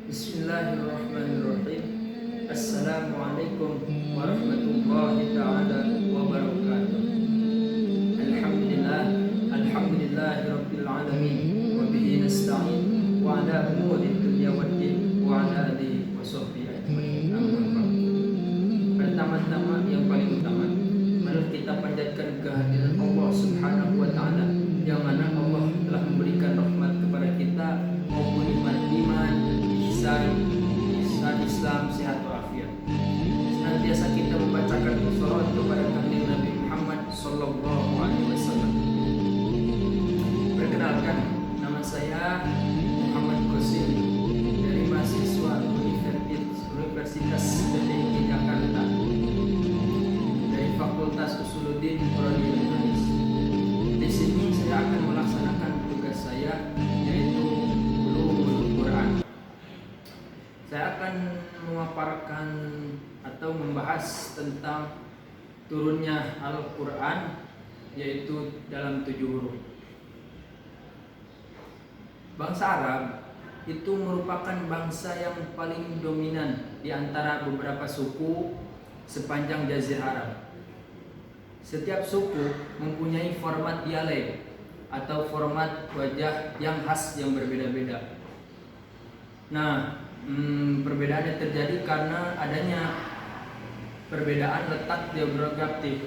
Bismillahirrahmanirrahim. Assalamualaikum warahmatullahi ta'ala wabarakatuh. Alhamdulillah, alhamdulillahi rabbil alamin, wa bihi nasta'in wa ala umuri dunya waddin wa ala alihi wa sahbihi ajma'in. Amma ba'd. Pertama-tama yang paling utama, mari kita panjatkan kehadiran Allah Subhanahu wa taala yang mana Allah telah memberikan rahmat kepada kita maupun iman, ihsan Islam, sehat walafiat. Senantiasa kita membacakan shalawat kepada kanjeng Nabi Muhammad sallallahu alaihi wasallam. Perkenalkan, nama saya Muhammad Qasim dari mahasiswa Universitas PTIG Jakarta dari Fakultas Usuluddin Prodi Humanis. Di sini saya akan melaksanakan tugas saya, yaitu Ulumul Quran. Saya akan memaparkan atau membahas tentang turunnya Al-Quran, yaitu dalam 7 huruf. Bangsa Arab itu merupakan bangsa yang paling dominan di antara beberapa suku sepanjang Jazirah Arab. Setiap suku mempunyai format dialek atau format wajah yang khas yang berbeda-beda. Nah, perbedaannya terjadi karena adanya perbedaan letak geografis.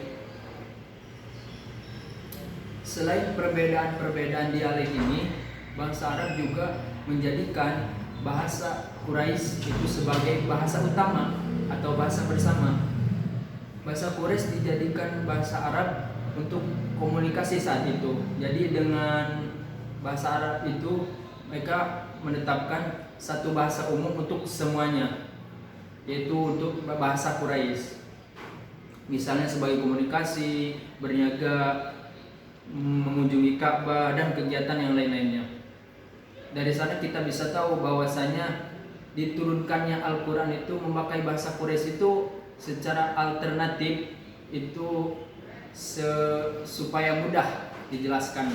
Selain perbedaan dialek ini, bangsa Arab juga menjadikan bahasa Quraisy itu sebagai bahasa utama atau bahasa bersama. Bahasa Quraisy dijadikan bahasa Arab untuk komunikasi saat itu. Jadi dengan bahasa Arab itu mereka menetapkan satu bahasa umum untuk semuanya, yaitu untuk bahasa Quraisy. Misalnya sebagai komunikasi, berniaga, mengunjungi Ka'bah, dan kegiatan yang lain-lainnya. Dari sana kita bisa tahu bahwasanya diturunkannya Al-Quran itu memakai bahasa Quraisy itu secara alternatif itu supaya mudah dijelaskan.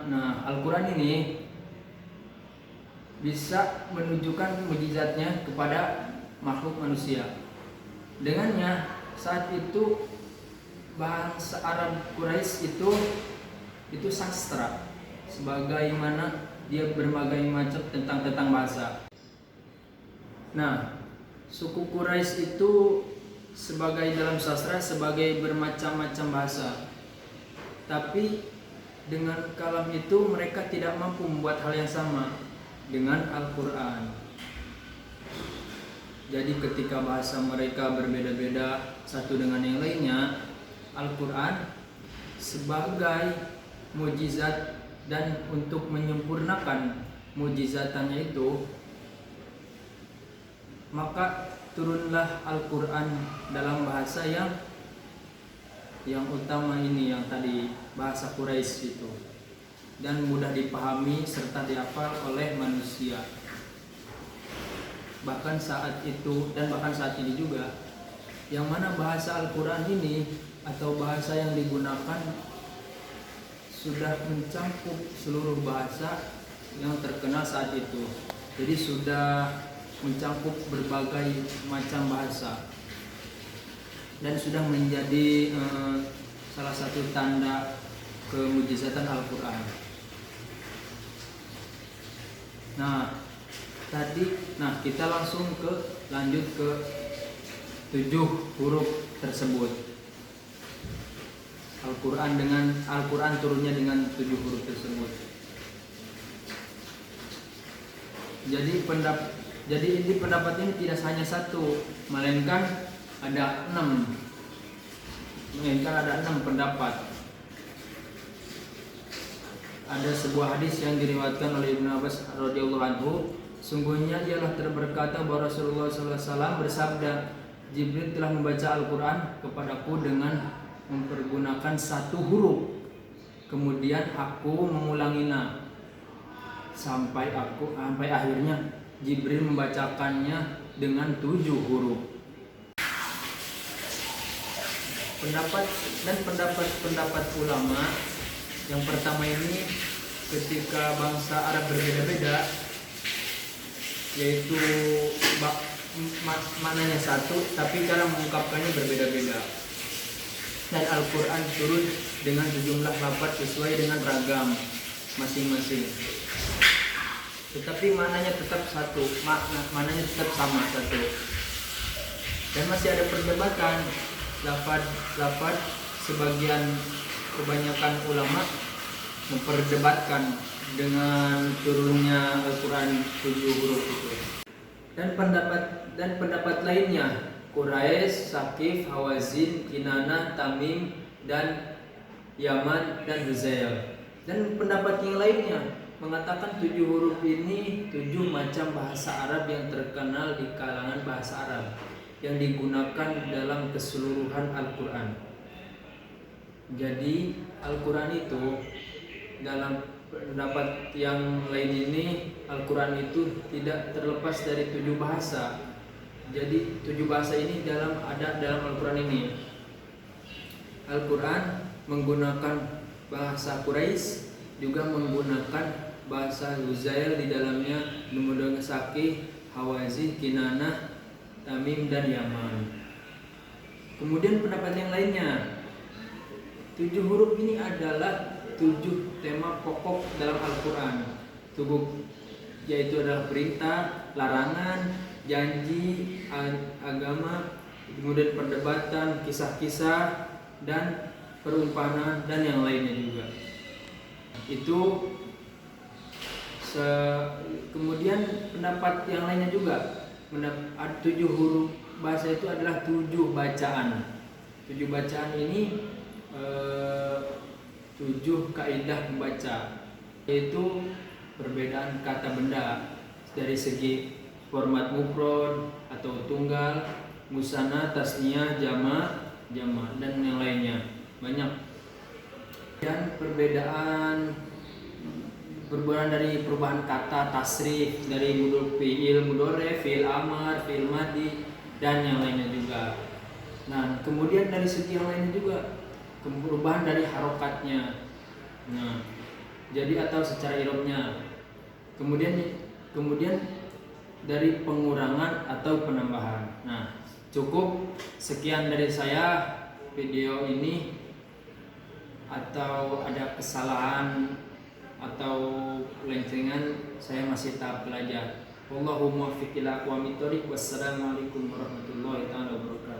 Nah, Al-Quran ini bisa menunjukkan mukjizatnya kepada makhluk manusia. Dengannya saat itu bahasa Arab Quraisy itu sastra, sebagaimana dia berbagai macam tentang bahasa. Nah, suku Quraisy itu sebagai dalam sastra sebagai bermacam-macam bahasa. Tapi dengan kalam itu mereka tidak mampu membuat hal yang sama dengan Al-Quran. Jadi ketika bahasa mereka berbeda-beda satu dengan yang lainnya, Al-Quran sebagai mukjizat dan untuk menyempurnakan mukjizatannya itu, maka turunlah Al-Quran dalam bahasa yang utama ini, yang tadi bahasa Quraisy itu, dan mudah dipahami serta dihafal oleh manusia. Bahkan saat itu dan bahkan saat ini juga, yang mana bahasa Al-Quran ini atau bahasa yang digunakan sudah mencakup seluruh bahasa yang terkenal saat itu. Jadi sudah mencakup berbagai macam bahasa dan sudah menjadi salah satu tanda kemujizatan Al-Quran. Nah, kita langsung lanjut ke 7 huruf tersebut. Al-Quran turunnya dengan 7 huruf tersebut. Jadi ini pendapat ini tidak hanya satu, melainkan ada 6 pendapat. Ada sebuah hadis yang diriwayatkan oleh Ibnu Abbas radhiyallahu anhu, sungguhnya ialah berkata bahwa Rasulullah SAW bersabda, Jibril telah membaca Al-Quran kepadaku dengan mempergunakan 1 huruf, kemudian aku mengulanginya sampai akhirnya Jibril membacakannya dengan 7 huruf. Pendapat ulama yang pertama ini ketika bangsa Arab berbeda-beda, yaitu maknanya satu tapi cara mengungkapkannya berbeda-beda. Dan Al-Quran turun dengan sejumlah lafaz sesuai dengan ragam masing-masing, tetapi maknanya tetap satu, maknanya tetap sama satu. Dan masih ada perdebatan lafaz kebanyakan ulama memperdebatkan dengan turunnya Al-Quran 7 huruf itu. Dan pendapat lainnya, Quraisy, Saqif, Hawazin, Kinanah, Tamim, dan Yaman, dan Huzail. Dan pendapat yang lainnya mengatakan 7 huruf ini 7 macam bahasa Arab yang terkenal di kalangan bahasa Arab yang digunakan dalam keseluruhan Al-Quran. Jadi Al-Quran itu, dalam pendapat yang lain ini, Al-Quran itu tidak terlepas dari 7 bahasa. Jadi 7 bahasa ini ada dalam Al-Quran ini. Al-Quran menggunakan bahasa Quraisy, juga menggunakan bahasa Huzail di dalamnya, kemudian Saqif, Hawazin, Kinanah, Tamim, dan Yaman. Kemudian pendapat yang lainnya, 7 huruf ini adalah 7 tema pokok dalam Al-Quran, yaitu adalah perintah, larangan, janji, agama, kemudian perdebatan, kisah-kisah, dan perumpamaan, dan yang lainnya juga. Itu kemudian pendapat yang lainnya juga, 7 huruf bahasa itu adalah 7 bacaan. 7 bacaan ini 7 kaidah membaca, yaitu perbedaan kata benda dari segi format mufrad atau tunggal, musanna, tasniyah, jama', dan yang lainnya banyak. Dan perbedaan dari perubahan kata, tasrif, dari fi'il mudhari', fi'il amar, fi'il madhi, dan yang lainnya juga. Nah, kemudian dari segi yang lainnya juga perubahan dari harokatnya, jadi atau secara irobnya. Kemudian dari pengurangan atau penambahan. Nah, cukup sekian dari saya video ini. Atau ada kesalahan atau lencengan, saya masih tahap belajar. Wallahumma muwaffiq ila aqwamit thoriq. Wassalamualaikum warahmatullahi wabarakatuh.